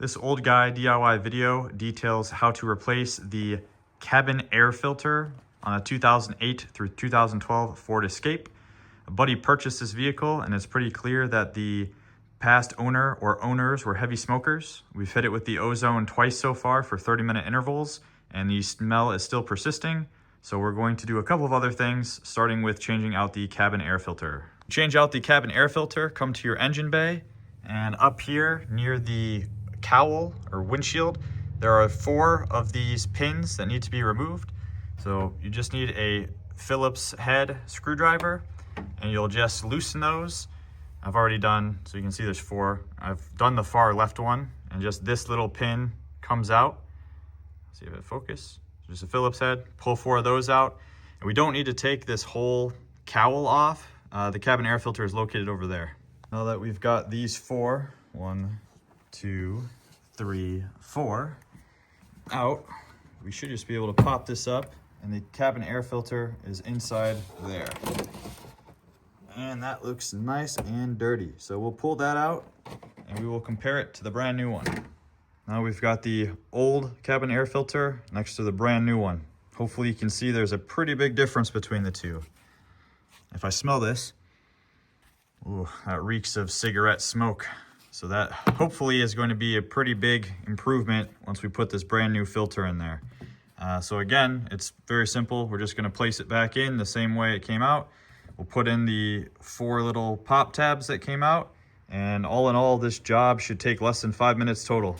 This old guy DIY video details how to replace the cabin air filter on a 2008 through 2012 Ford Escape. A buddy purchased this vehicle and it's pretty clear that the past owner or owners were heavy smokers. We've hit it with the ozone twice so far for 30-minute intervals and the smell is still persisting. So we're going to do a couple of other things, starting with changing out the cabin air filter. Change out the cabin air filter, come to your engine bay, and up here near the cowl or windshield, there are 4 of these pins that need to be removed. So you just need a Phillips head screwdriver and you'll just loosen those. I've already done, so you can see there's 4. I've done the far left one and just this little pin comes out. See if it focus. Just a Phillips head, pull 4 of those out. And we don't need to take this whole cowl off. The cabin air filter is located over there. Now that we've got these 4, 1, 2, 3, 4 out, we should just be able to pop this up and the cabin air filter is inside there. And that looks nice and dirty. So we'll pull that out and we will compare it to the brand new one. Now we've got the old cabin air filter next to the brand new one. Hopefully you can see there's a pretty big difference between the two. If I smell this, ooh, that reeks of cigarette smoke. So that hopefully is going to be a pretty big improvement once we put this brand new filter in there. So again, it's very simple. We're just gonna place it back in the same way it came out. We'll put in the 4 little pop tabs that came out, and all in all, this job should take less than 5 minutes total.